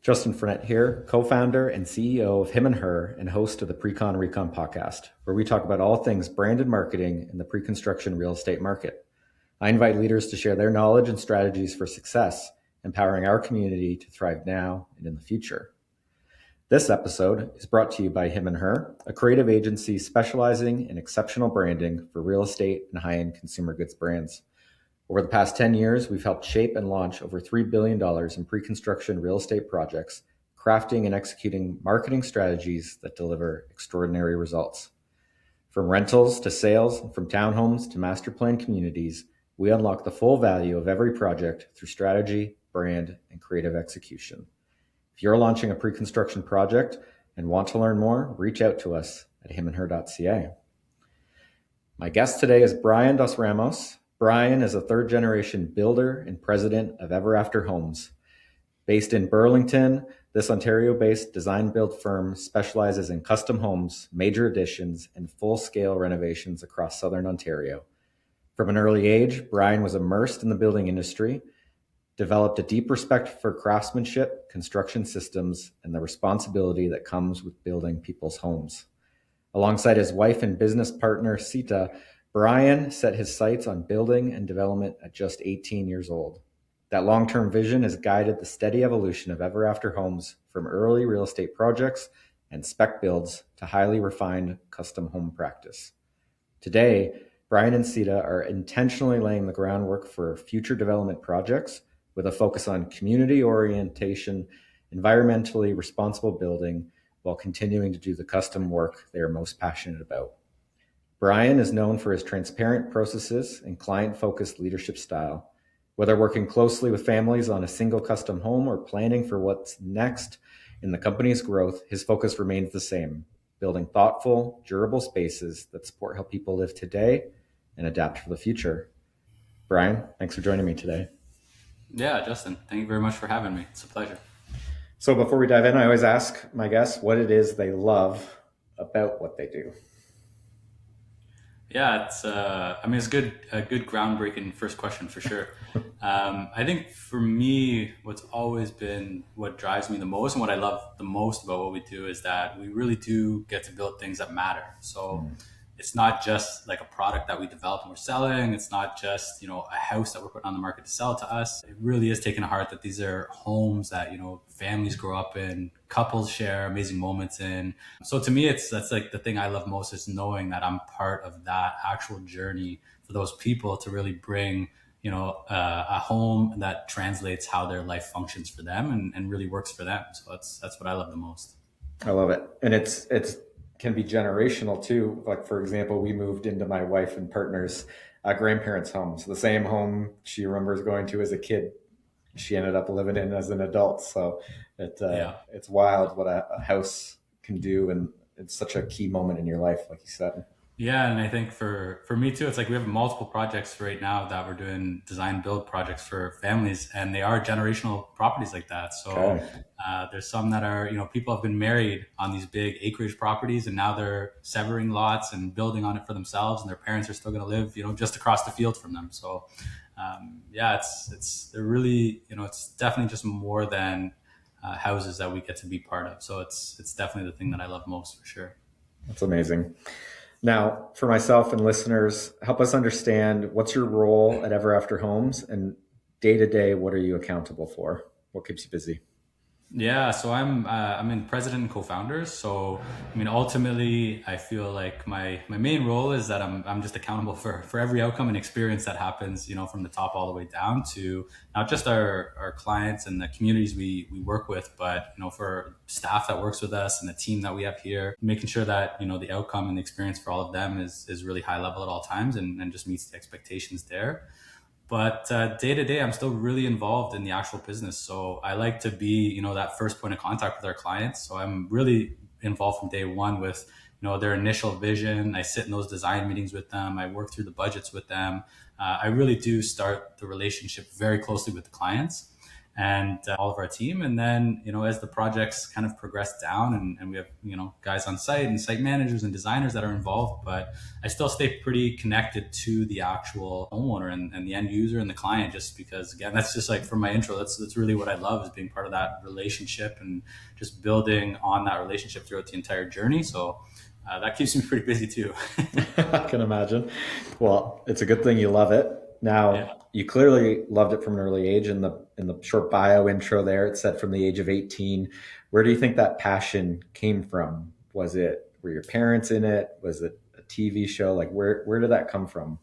Justin Frenette here, co-founder and CEO of Him and Her and host of the Pre-Con Recon Podcast, where we talk about all things branded marketing in the pre-construction real estate market. I invite leaders to share their knowledge and strategies for success, empowering our community to thrive now and in the future. This episode is brought to you by Him and Her, a creative agency specializing in exceptional branding for real estate and high-end consumer goods brands. Over the past 10 years, we've helped shape and launch over $3 billion in pre-construction real estate projects, crafting and executing marketing strategies that deliver extraordinary results. From rentals to sales, from townhomes to master plan communities, we unlock the full value of every project through strategy, brand, and creative execution. If you're launching a pre-construction project and want to learn more, reach out to us at himandher.ca. My guest today is Brian DosRamos. Brian is a third-generation builder and president of Ever After Homes. Based in Burlington, this Ontario-based design-build firm specializes in custom homes, major additions, and full-scale renovations across Southern Ontario. From an early age, Brian was immersed in the building industry, developed a deep respect for craftsmanship, construction systems, and the responsibility that comes with building people's homes. Alongside his wife and business partner, Sita, Brian set his sights on building and development at just 18 years old. That long-term vision has guided the steady evolution of Ever After Homes from early real estate projects and spec builds to highly refined custom home practice. Today, Brian and Sita are intentionally laying the groundwork for future development projects with a focus on community orientation, environmentally responsible building, while continuing to do the custom work they are most passionate about. Brian is known for his transparent processes and client-focused leadership style. Whether working closely with families on a single custom home or planning for what's next in the company's growth, his focus remains the same: building thoughtful, durable spaces that support how people live today and adapt for the future. Brian, thanks for joining me today. Yeah, Justin, thank you very much for having me. It's a pleasure. So before we dive in, I always ask my guests what it is they love about what they do. Yeah, it's good, a good groundbreaking first question for sure. I think for me, what's always been what drives me the most and what I love the most about what we do is that we really do get to build things that matter. So it's not just like a product that we develop and we're selling. It's not just, a house that we're putting on the market to sell to us. It really is taking to heart that these are homes that, families grow up in, couples share amazing moments in. So to me, that's like the thing I love most is knowing that I'm part of that actual journey for those people to really bring, a home that translates how their life functions for them and really works for them. So that's what I love the most. I love it. And it's can be generational too. Like, for example, we moved into my wife and partner's grandparents' homes, the same home she remembers going to as a kid. She ended up living in as an adult. So it's wild what a house can do. And it's such a key moment in your life, like you said. Yeah, and I think for me too, it's like we have multiple projects right now that we're doing design build projects for families, and they are generational properties like that. So there's some that are, people have been married on these big acreage properties, and now they're severing lots and building on it for themselves, and their parents are still going to live, just across the field from them. So they're really, it's definitely just more than houses that we get to be part of. So it's definitely the thing that I love most for sure. That's amazing. Now, for myself and listeners, help us understand what's your role at Ever After Homes, and day to day, what are you accountable for? What keeps you busy? Yeah, so I'm in president and co-founder. So ultimately, I feel like my main role is that I'm just accountable for every outcome and experience that happens, from the top all the way down to not just our clients and the communities we work with, but for staff that works with us and the team that we have here, making sure that the outcome and the experience for all of them is really high level at all times and just meets the expectations there. But day to day, I'm still really involved in the actual business. So I like to be, that first point of contact with our clients. So I'm really involved from day one with, their initial vision. I sit in those design meetings with them. I work through the budgets with them. I really do start the relationship very closely with the clients. and all of our team. And then, as the projects kind of progress down and we have, guys on site and site managers and designers that are involved, but I still stay pretty connected to the actual homeowner and the end user and the client, just because, again, that's just like from my intro, that's really what I love, is being part of that relationship and just building on that relationship throughout the entire journey. So that keeps me pretty busy too. I can imagine. Well, it's a good thing you love it. Now, Yeah. you clearly loved it from an early age. In the short bio intro there, it said from the age of 18. Where do you think that passion came from? Were your parents in it? Was it a TV show? Like where did that come from?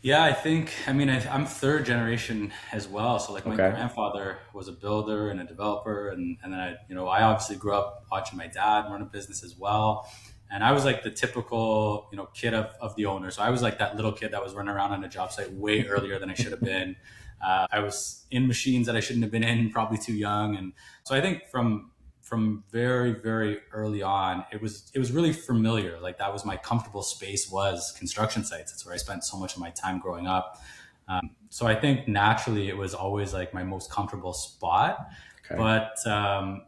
Yeah, I'm third generation as well. So like my Okay. grandfather was a builder and a developer. And then I obviously grew up watching my dad run a business as well. And I was like the typical, kid of the owner. So I was like that little kid that was running around on a job site way earlier than I should have been. I was in machines that I shouldn't have been in, probably too young. And so I think from very, very early on, it was really familiar. Like that was my comfortable space, was construction sites. It's where I spent so much of my time growing up. So I think naturally it was always like my most comfortable spot. Okay. But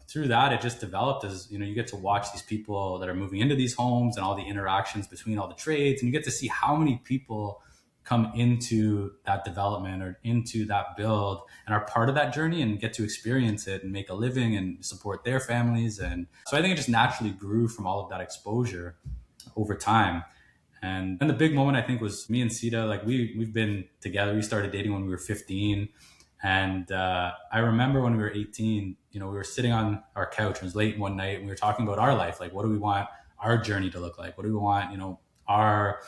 through that, it just developed as, you get to watch these people that are moving into these homes and all the interactions between all the trades. And you get to see how many people come into that development or into that build and are part of that journey and get to experience it and make a living and support their families. And so I think it just naturally grew from all of that exposure over time. And the big moment, I think, was me and Sita. Like we've been together. We started dating when we were 15. And I remember when we were 18, we were sitting on our couch. It was late one night and we were talking about our life. Like, what do we want our journey to look like? What do we want, our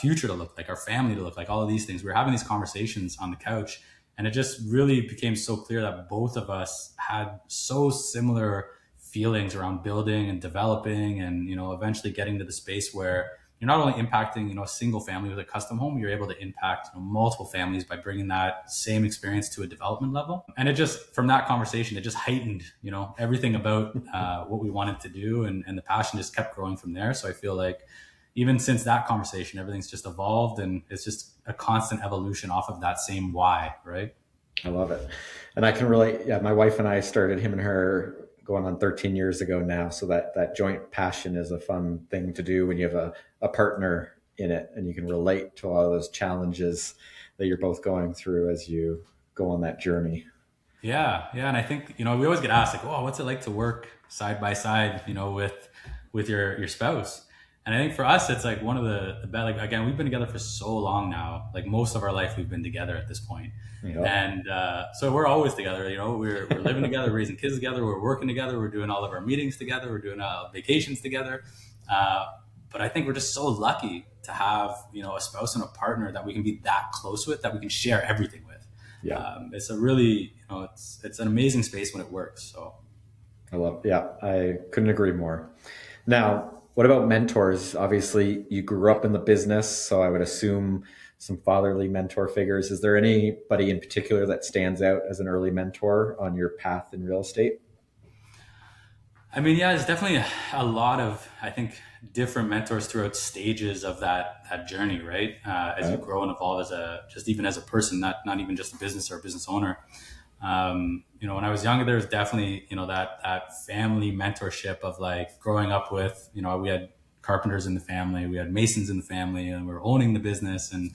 future to look like, our family to look like, all of these things. We were having these conversations on the couch, and it just really became so clear that both of us had so similar feelings around building and developing and, eventually getting to the space where you're not only impacting, a single family with a custom home, you're able to impact multiple families by bringing that same experience to a development level. And it just, from that conversation, it just heightened, everything about what we wanted to do. And the passion just kept growing from there. So I feel like even since that conversation, everything's just evolved, and it's just a constant evolution off of that same why, right? I love it. And I can relate. Yeah, my wife and I started Him and Her going on 13 years ago now. So that joint passion is a fun thing to do when you have a partner in it and you can relate to all those challenges that you're both going through as you go on that journey. Yeah. Yeah. And I think, we always get asked like, oh, what's it like to work side by side, with your spouse? And I think for us, it's like one of the best, like, again, we've been together for so long now, like most of our life, we've been together at this point. Yeah. And so we're always together, we're living together, raising kids together, we're working together, we're doing all of our meetings together, we're doing vacations together. But I think we're just so lucky to have, a spouse and a partner that we can be that close with, that we can share everything with. Yeah. It's a really, it's an amazing space when it works. So I couldn't agree more. Now, what about mentors? Obviously, you grew up in the business, so I would assume some fatherly mentor figures. Is there anybody in particular that stands out as an early mentor on your path in real estate? Yeah, there's definitely a lot of, I think, different mentors throughout stages of that journey, right? As you grow and evolve even as a person, not even just a business or a business owner. When I was younger, there was definitely, that family mentorship of like growing up with, we had carpenters in the family, we had masons in the family, and we were owning the business. And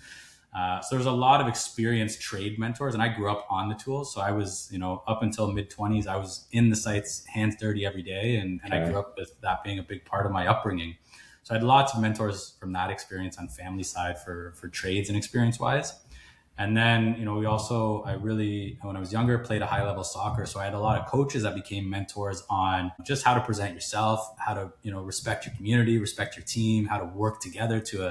so there's a lot of experienced trade mentors, and I grew up on the tools. So I was, up until mid-20s, I was in the sites hands dirty every day. And I grew up with that being a big part of my upbringing. So I had lots of mentors from that experience on family side for trades and experience wise. And then, when I was younger, played a high level soccer. So I had a lot of coaches that became mentors on just how to present yourself, how to, respect your community, respect your team, how to work together to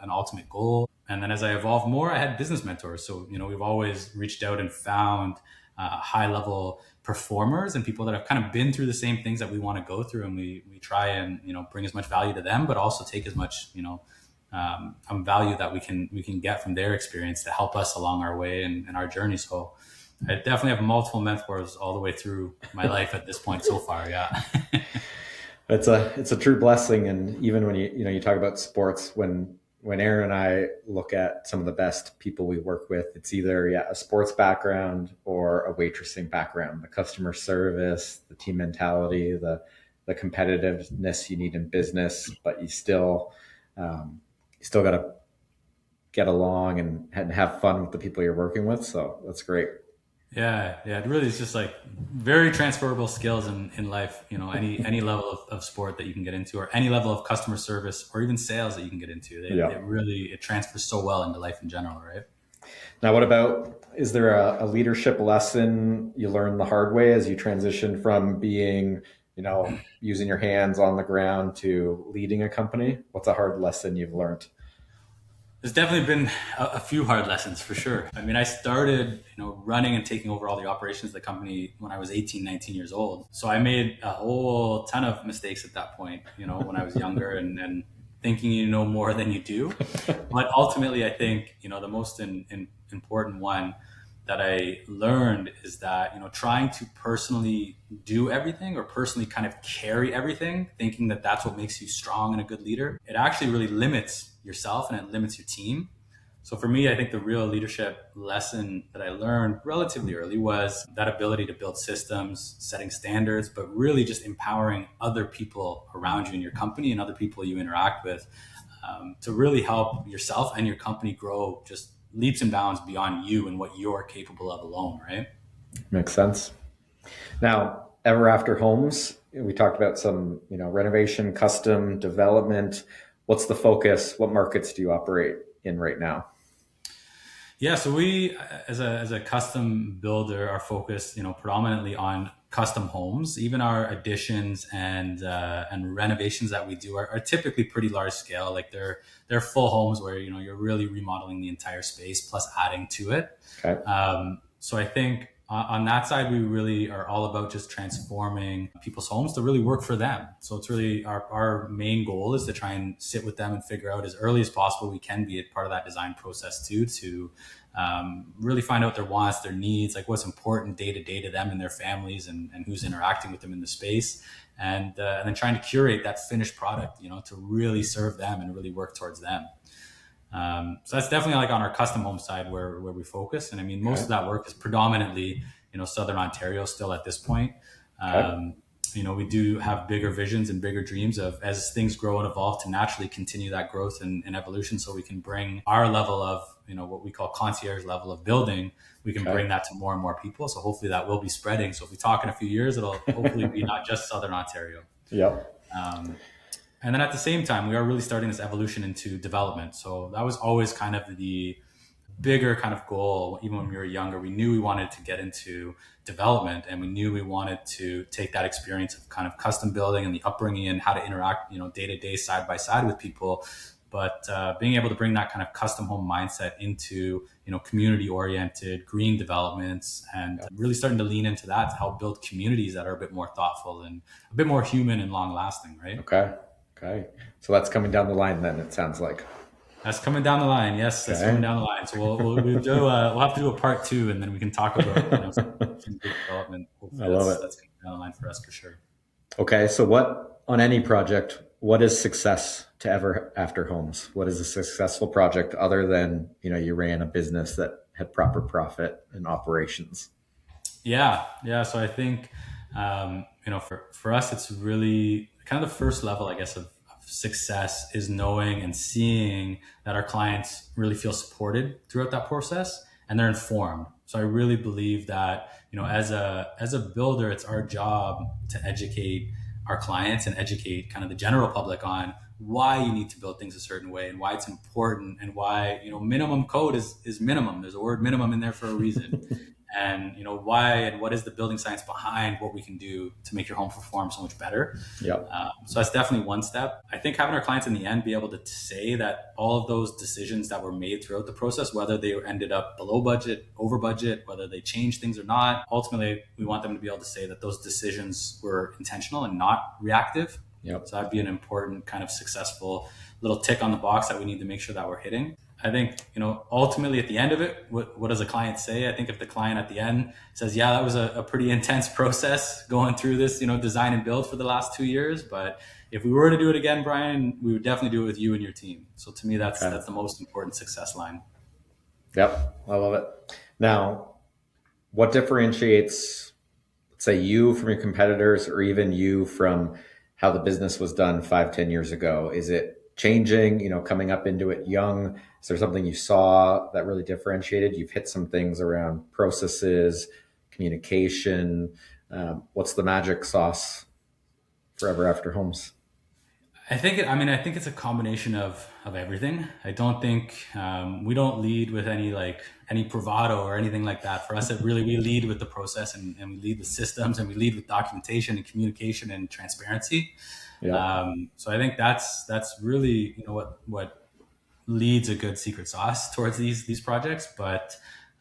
an ultimate goal. And then as I evolved more, I had business mentors. So, we've always reached out and found high level performers and people that have kind of been through the same things that we want to go through. And we try and, bring as much value to them, but also take as much, value that we can get from their experience to help us along our way and our journey. So I definitely have multiple mentors all the way through my life at this point so far. Yeah. It's a true blessing. And even when you talk about sports, when when Aaron and I look at some of the best people we work with, it's either a sports background or a waitressing background. The customer service, the team mentality, the competitiveness you need in business, but you still got to get along and have fun with the people you're working with. So that's great. Yeah, it really is just like very transferable skills in life. Any level of sport that you can get into, or any level of customer service, or even sales that you can get into. It transfers so well into life in general, right? Now, what about, is there a leadership lesson you learned the hard way as you transition from being, using your hands on the ground to leading a company? What's a hard lesson you've learned? There's definitely been a few hard lessons for sure. I mean, I started, running and taking over all the operations of the company when I was 18, 19 years old. So I made a whole ton of mistakes at that point, when I was younger and thinking you know more than you do. But ultimately, I think, the most important one that I learned is that, trying to personally do everything or personally kind of carry everything, thinking that that's what makes you strong and a good leader, it actually really limits yourself and it limits your team. So for me, I think the real leadership lesson that I learned relatively early was that ability to build systems, setting standards, but really just empowering other people around you in your company and other people you interact with to really help yourself and your company grow just leaps and bounds beyond you and what you're capable of alone, right? Makes sense. Now, Ever After Homes, we talked about some, renovation, custom development. What's the focus? What markets do you operate in right now? Yeah, so we, as a custom builder, are focused, predominantly on custom homes. Even our additions and renovations that we do are typically pretty large scale. Like they're full homes where you're really remodeling the entire space plus adding to it. Okay. So I think on that side, we really are all about just transforming people's homes to really work for them. So it's really our main goal is to try and sit with them and figure out as early as possible we can be a part of that design process too, to really find out their wants, their needs, like what's important day to day to them and their families and who's interacting with them in the space. And then trying to curate that finished product, to really serve them and really work towards them. So that's definitely like on our custom home side where we focus. And I mean, most of that work is predominantly, Southern Ontario still at this point. We do have bigger visions and bigger dreams of as things grow and evolve to naturally continue that growth and evolution. So we can bring our level of, what we call concierge level of building, we can bring that to more and more people. So hopefully that will be spreading. So if we talk in a few years, it'll hopefully be not just Southern Ontario. Yep. And then at the same time, we are really starting this evolution into development. So that was always kind of the bigger kind of goal. Even when we were younger, we knew we wanted to get into development and we knew we wanted to take that experience of kind of custom building and the upbringing and how to interact, day to day, side by side with people. But being able to bring that kind of custom home mindset into, community oriented green developments and really starting to lean into that to help build communities that are a bit more thoughtful and a bit more human and long lasting, right? Okay. So that's coming down the line then, it sounds like. That's coming down the line. Yes, that's coming down the line. So we'll have to do a part 2 and then we can talk about some big development. I love it. That's coming down the line for us for sure. Okay. So on any project, what is success to Ever After Homes? What is a successful project other than, you ran a business that had proper profit and operations? Yeah. So I think, for us, it's really kind of the first level, I guess, of success is knowing and seeing that our clients really feel supported throughout that process and they're informed. So I really believe that, as a builder, it's our job to educate our clients and educate kind of the general public on why you need to build things a certain way and why it's important and why, minimum code is minimum. There's a word minimum in there for a reason. And, why and what is the building science behind what we can do to make your home perform so much better. Yep. So that's definitely one step. I think having our clients in the end be able to say that all of those decisions that were made throughout the process, whether they ended up below budget, over budget, whether they changed things or not, ultimately, we want them to be able to say that those decisions were intentional and not reactive. Yep. So that'd be an important kind of successful little tick on the box that we need to make sure that we're hitting. I think, ultimately at the end of it, what does a client say? I think if the client at the end says, yeah, that was a pretty intense process going through this, design and build for the last 2 years, but, if we were to do it again, Brian, we would definitely do it with you and your team. So to me, that's Okay. that's the most important success line. Yep, I love it. Now, what differentiates, let's say, you from your competitors, or even you from how the business was done 5, 10 years ago? Is it changing, coming up into it young? Is there something you saw that really differentiated? You've hit some things around processes, communication. What's the magic sauce for Ever After Homes? I think it's a combination of everything. I don't think we don't lead with any bravado or anything like that. For us, we lead with the process, and we lead with systems, and we lead with documentation and communication and transparency. Yeah. So I think that's really what leads a good secret sauce towards these projects. But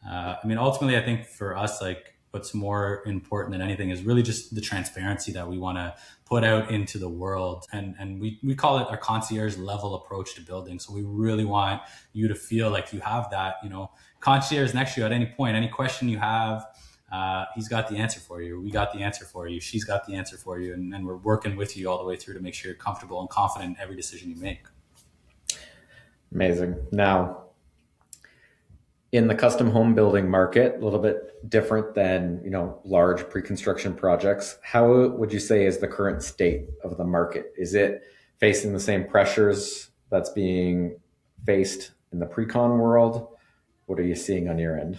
ultimately, I think for us, like, what's more important than anything is really just the transparency that we want to put out into the world. And we call it our concierge level approach to building. So we really want you to feel like you have that, concierge next to you at any point, any question you have, he's got the answer for you. We got the answer for you. She's got the answer for you. And we're working with you all the way through to make sure you're comfortable and confident in every decision you make. Amazing. Now, in the custom home building market, a little bit different than, large pre-construction projects. How would you say is the current state of the market? Is it facing the same pressures that's being faced in the pre-con world? What are you seeing on your end?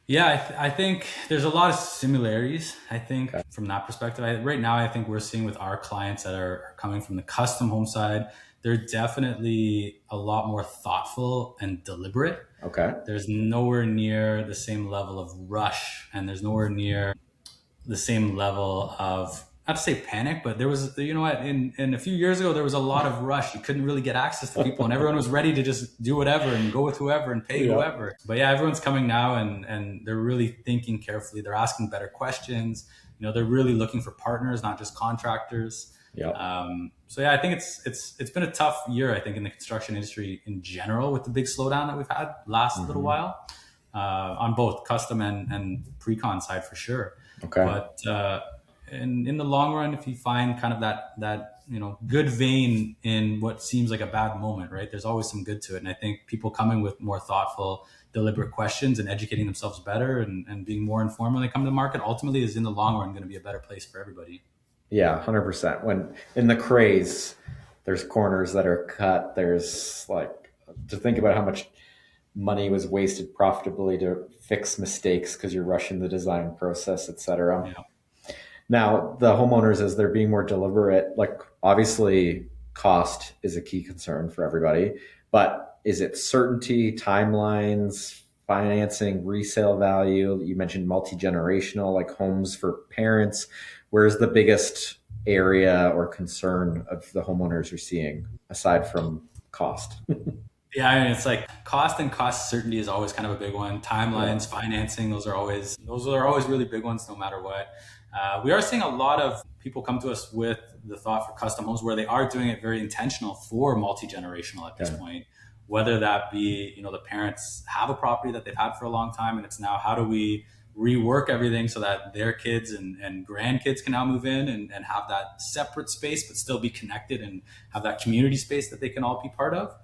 Yeah, I think there's a lot of similarities. I think from that perspective, right now, I think we're seeing with our clients that are coming from the custom home side, they're definitely a lot more thoughtful and deliberate. Okay. There's nowhere near the same level of rush, and there's nowhere near the same level of, not to say panic, but there was, in a few years ago, there was a lot of rush. You couldn't really get access to people, and everyone was ready to just do whatever and go with whoever and pay whoever. But yeah, everyone's coming now, and they're really thinking carefully. They're asking better questions. They're really looking for partners, not just contractors. Yeah. So yeah, I think it's been a tough year, I think, in the construction industry in general, with the big slowdown that we've had last little while, on both custom and pre-con side for sure. Okay. But in the long run, if you find kind of that good vein in what seems like a bad moment, right? There's always some good to it. And I think people coming with more thoughtful, deliberate questions and educating themselves better and being more informed when they come to the market ultimately is in the long run going to be a better place for everybody. Yeah, 100%. When in the craze, there's corners that are cut. There's to think about how much money was wasted profitably to fix mistakes because you're rushing the design process, et cetera. Yeah. Now, the homeowners, as they're being more deliberate, obviously cost is a key concern for everybody, but is it certainty, timelines, financing, resale value? You mentioned multi-generational, like homes for parents. Where's the biggest area or concern of the homeowners you're seeing aside from cost? Yeah, it's like cost and cost certainty is always kind of a big one. Timelines, financing, those are always really big ones, no matter what. We are seeing a lot of people come to us with the thought for custom homes where they are doing it very intentional for multi-generational at this point. Whether that be, the parents have a property that they've had for a long time, and it's now how do we rework everything so that their kids and grandkids can now move in and have that separate space, but still be connected and have that community space that they can all be part of.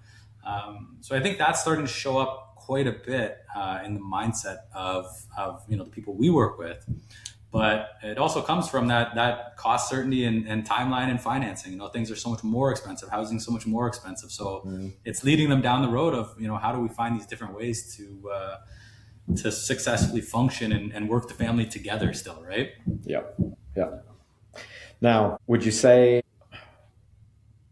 So I think that's starting to show up quite a bit in the mindset of the people we work with. But it also comes from that cost certainty and timeline and financing. Things are so much more expensive. Housing is so much more expensive. So it's leading them down the road of, how do we find these different ways to successfully function and work the family together still, right? Yeah. Yeah. Now, would you say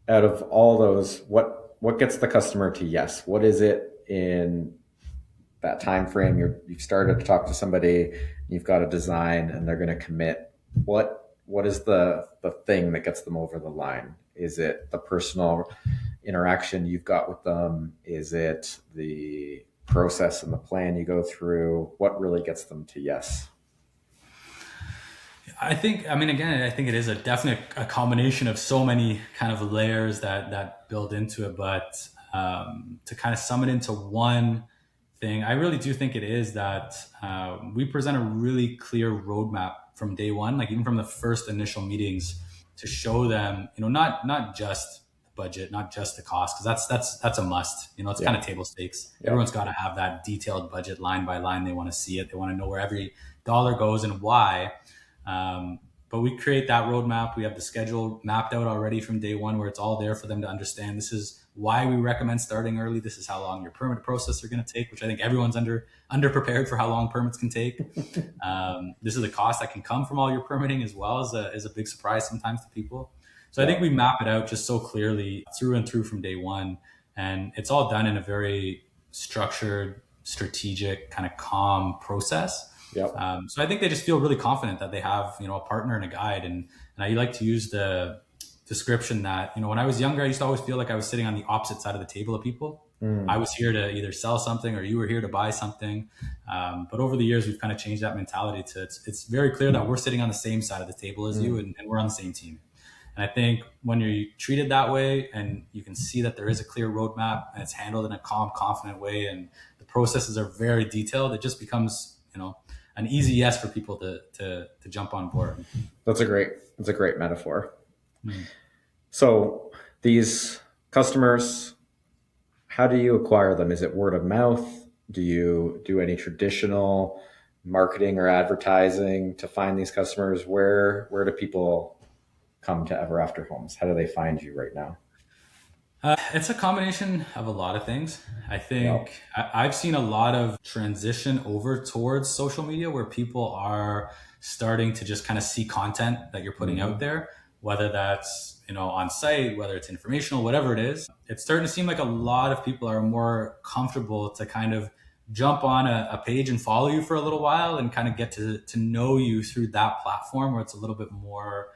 out of all those, what gets the customer to yes? What is it in that time frame? You've started to talk to somebody, you've got a design, and they're going to commit. What is the thing that gets them over the line? Is it the personal interaction you've got with them? Is it the process and the plan you go through? What really gets them to yes? I think it is a definite a combination of so many kind of layers that build into it. But to kind of sum it into one thing, I really do think it is that we present a really clear roadmap from day one, like even from the first initial meetings. to show them, not just the budget, not just the cost, because that's a must. It's kind of table stakes. Everyone's got to have that detailed budget line by line. They want to see it. They want to know where every dollar goes and why. But we create that roadmap. We have the schedule mapped out already from day one, where it's all there for them to understand. This is why we recommend starting early. This is how long your permit process are going to take, which I think everyone's under prepared for how long permits can take. This is the cost that can come from all your permitting, as well as a big surprise sometimes to people. So I think we map it out just so clearly through and through from day one. And it's all done in a very structured, strategic, kind of calm process. Yep. So I think they just feel really confident that they have, a partner and a guide. And I like to use the description that, when I was younger, I used to always feel like I was sitting on the opposite side of the table of people. I was here to either sell something or you were here to buy something. But over the years, we've kind of changed that mentality to it's very clear that we're sitting on the same side of the table as you, and we're on the same team. And I think when you're treated that way and you can see that there is a clear roadmap and it's handled in a calm, confident way, and the processes are very detailed, it just becomes, an easy yes for people to jump on board. That's a great metaphor. So these customers, how do you acquire them? Is it word of mouth? Do you do any traditional marketing or advertising to find these customers? Where do people come to Ever After Homes? How do they find you right now? It's a combination of a lot of things. I think I've seen a lot of transition over towards social media, where people are starting to just kind of see content that you're putting out there, whether that's, on site, whether it's informational, whatever it is. It's starting to seem like a lot of people are more comfortable to kind of jump on a page and follow you for a little while and kind of get to know you through that platform, where it's a little bit more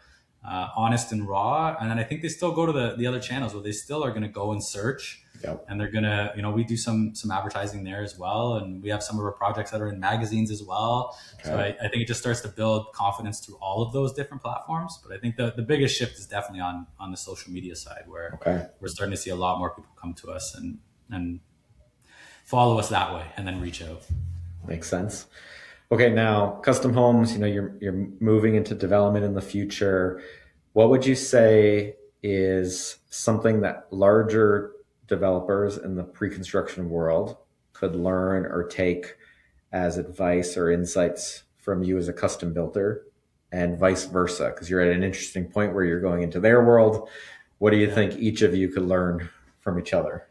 honest and raw. And then I think they still go to the other channels where they still are going to go and search. And they're going to, we do some advertising there as well. And we have some of our projects that are in magazines as well. So I think it just starts to build confidence through all of those different platforms. But I think the biggest shift is definitely on the social media side, where we're starting to see a lot more people come to us and follow us that way and then reach out. Makes sense. Okay, now custom homes, you're moving into development in the future. What would you say is something that larger developers in the pre-construction world could learn or take as advice or insights from you as a custom builder, and vice versa? Because you're at an interesting point where you're going into their world. What do you think each of you could learn from each other?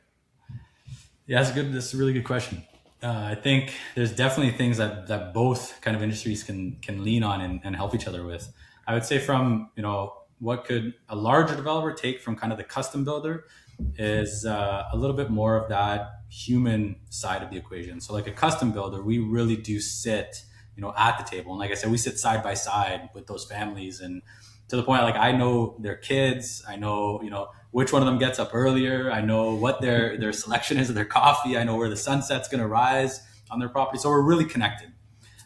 Yeah, that's a really good question. I think there's definitely things that both kind of industries can lean on and help each other with. I would say from, what could a larger developer take from kind of the custom builder is a little bit more of that human side of the equation. So like a custom builder, we really do sit, at the table. And like I said, we sit side by side with those families, and to the point, like, I know their kids, I know, which one of them gets up earlier. I know what their selection is of their coffee. I know where the sunset's going to rise on their property. So we're really connected.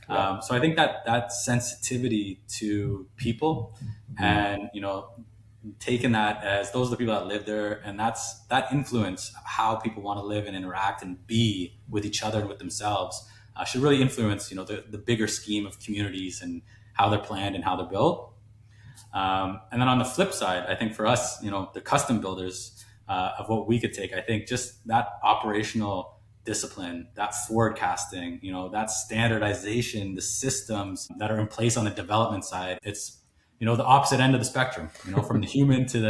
So I think that sensitivity to people and, taking that as those are the people that live there, and that influence how people want to live and interact and be with each other and with themselves should really influence, the bigger scheme of communities and how they're planned and how they're built. And then on the flip side, I think for us, the custom builders of what we could take, I think just that operational discipline, that forecasting, that standardization, the systems that are in place on the development side, it's, the opposite end of the spectrum, from the human to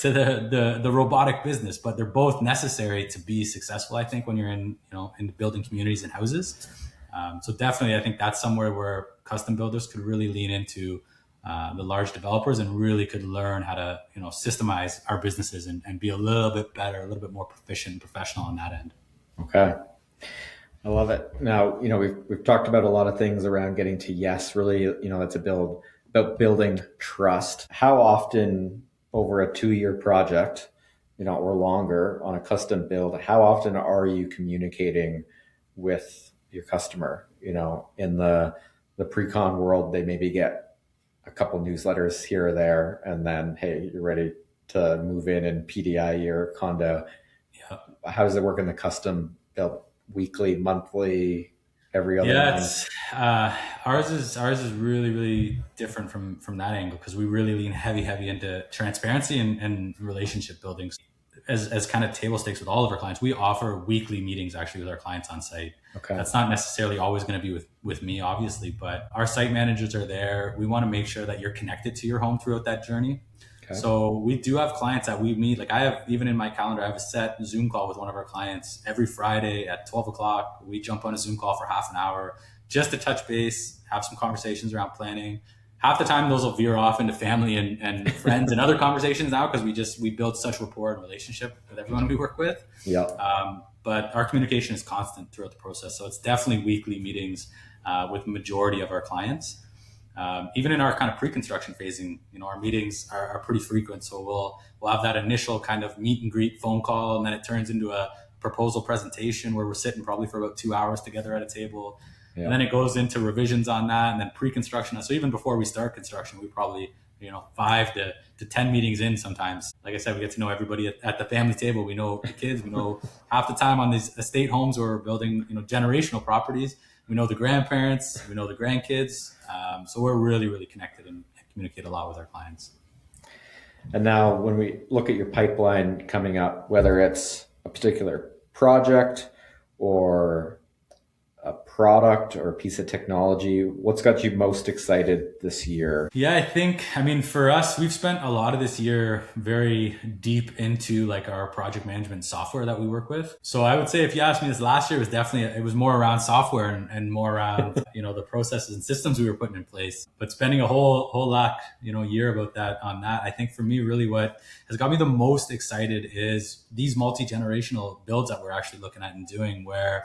the robotic business, but they're both necessary to be successful. I think when you're in building communities and houses. So definitely, I think that's somewhere where custom builders could really lean into the large developers and really could learn how to, systemize our businesses and be a little bit better, a little bit more proficient and professional on that end. Okay. I love it. Now, we've talked about a lot of things around getting to yes, really, that's about building trust. How often over a 2-year project, or longer on a custom build, how often are you communicating with your customer? In the pre-con world, they maybe get a couple newsletters here or there, and then, hey, you're ready to move in and PDI your condo. Yeah. How does it work in the custom built? Weekly, monthly? every other Yeah, line? it's ours is really really different from that angle because we really lean heavy into transparency and relationship building. As kind of table stakes with all of our clients, we offer weekly meetings actually with our clients on site. Okay. That's not necessarily always going to be with me, obviously, but our site managers are there. We want to make sure that you're connected to your home throughout that journey. Okay. So we do have clients that we meet. Like I have, even in my calendar, I have a set Zoom call with one of our clients every Friday at 12 o'clock. We jump on a Zoom call for half an hour just to touch base, have some conversations around planning. Half the time those will veer off into family and friends and other conversations now because we build such rapport and relationship with everyone we work with. Yeah. But our communication is constant throughout the process. So it's definitely weekly meetings with the majority of our clients. Even in our kind of pre-construction phasing, our meetings are pretty frequent. So we'll have that initial kind of meet and greet phone call, and then it turns into a proposal presentation where we're sitting probably for about 2 hours together at a table. Yeah. And then it goes into revisions on that, and then pre-construction. So even before we start construction, we probably 5 to 10 meetings in sometimes. Like I said, we get to know everybody at the family table. We know the kids. We know half the time on these estate homes where we're building generational properties. We know the grandparents. We know the grandkids. So we're really, really connected and communicate a lot with our clients. And now when we look at your pipeline coming up, whether it's a particular project or a product or a piece of technology, what's got you most excited this year? Yeah, I mean, for us, we've spent a lot of this year very deep into like our project management software that we work with. So I would say if you asked me this last year, it was more around software and more around, the processes and systems we were putting in place. But spending a whole lot, year about that on that, I think for me, really what has got me the most excited is these multi-generational builds that we're actually looking at and doing where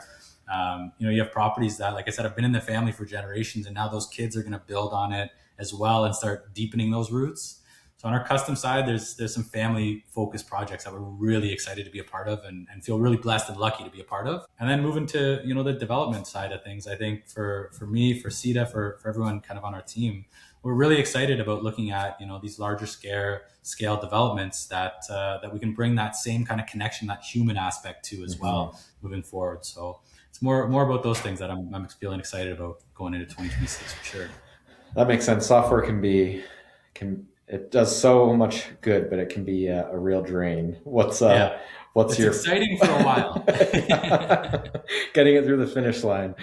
you have properties that, like I said, have been in the family for generations, and now those kids are going to build on it as well and start deepening those roots. So on our custom side, there's some family focused projects that we're really excited to be a part of and feel really blessed and lucky to be a part of. And then moving to, the development side of things, I think for me, for CETA, for everyone kind of on our team, we're really excited about looking at, these larger scale developments that we can bring that same kind of connection, that human aspect to as well moving forward. So it's more about those things that I'm feeling excited about going into 2026 for sure. That makes sense. Software it does so much good, but it can be a real drain. What's it's exciting for a while. Getting it through the finish line.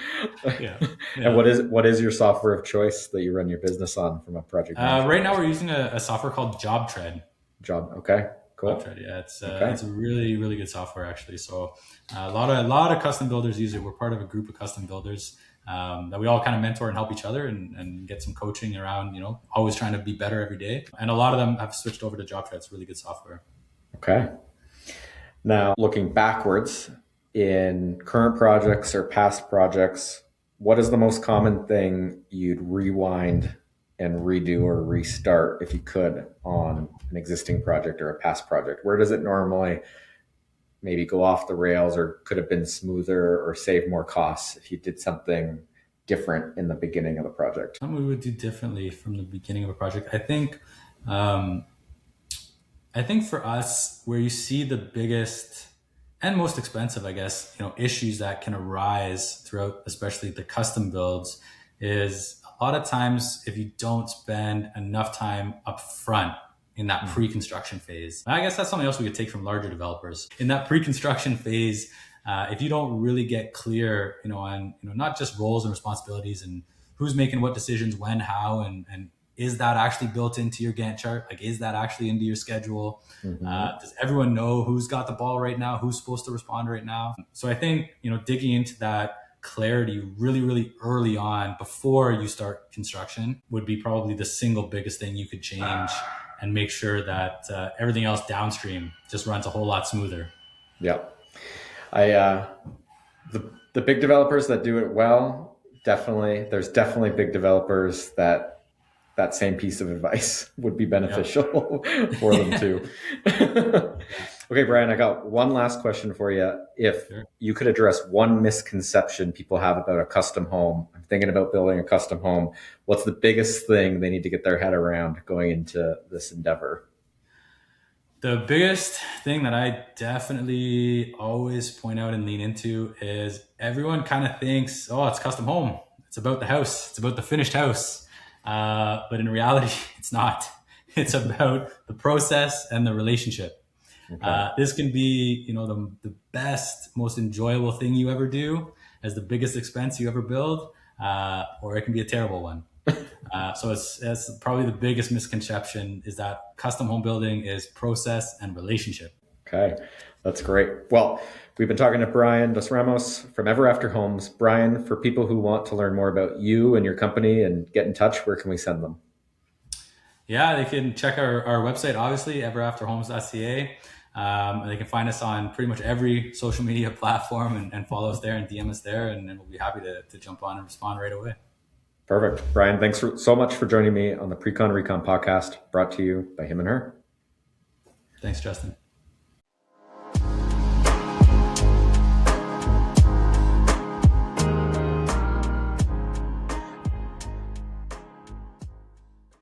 Yeah. And what is your software of choice that you run your business on from a project? Right now we're using a software called Okay. Cool. Yeah, it's a really, really good software actually. So a lot of custom builders use it. We're part of a group of custom builders that we all kind of mentor and help each other and get some coaching around, always trying to be better every day. And a lot of them have switched over to JobTread. It's really good software. Okay. Now looking backwards in current projects or past projects, what is the most common thing you'd rewind and redo or restart if you could on an existing project or a past project? Where does it normally maybe go off the rails or could have been smoother or save more costs if you did something different in the beginning of the project? Something we would do differently from the beginning of a project. I think for us, where you see the biggest and most expensive, I guess, issues that can arise throughout, especially the custom builds, is a lot of times if you don't spend enough time up front in that pre-construction phase. I guess that's something else we could take from larger developers. In that pre-construction phase, if you don't really get clear, on not just roles and responsibilities and who's making what decisions, when, how, and is that actually built into your Gantt chart? Like, is that actually into your schedule? Does everyone know who's got the ball right now? Who's supposed to respond right now? So I think, digging into that clarity really, really early on before you start construction would be probably the single biggest thing you could change and make sure that everything else downstream just runs a whole lot smoother. Yeah. The big developers that do it well, there's definitely big developers that same piece of advice would be beneficial for them too. Okay, Brian, I got one last question for you. If you could address one misconception people have about a custom home, I'm thinking about building a custom home, what's the biggest thing they need to get their head around going into this endeavor? The biggest thing that I definitely always point out and lean into is everyone kind of thinks, oh, it's custom home. It's about the house. It's about the finished house. But in reality, it's not. It's about the process and the relationship. Okay. This can be, the best, most enjoyable thing you ever do as the biggest expense you ever build, or it can be a terrible one. So that's probably the biggest misconception is that custom home building is process and relationship. Okay, that's great. Well, we've been talking to Brian DosRamos from Ever After Homes. Brian, for people who want to learn more about you and your company and get in touch, where can we send them? Yeah, they can check our website, obviously, everafterhomes.ca. They can find us on pretty much every social media platform and follow us there and DM us there, and we'll be happy to jump on and respond right away. Perfect. Brian, thanks so much for joining me on the Pre-Con Recon Podcast, brought to you by Him and Her. Thanks, Justin.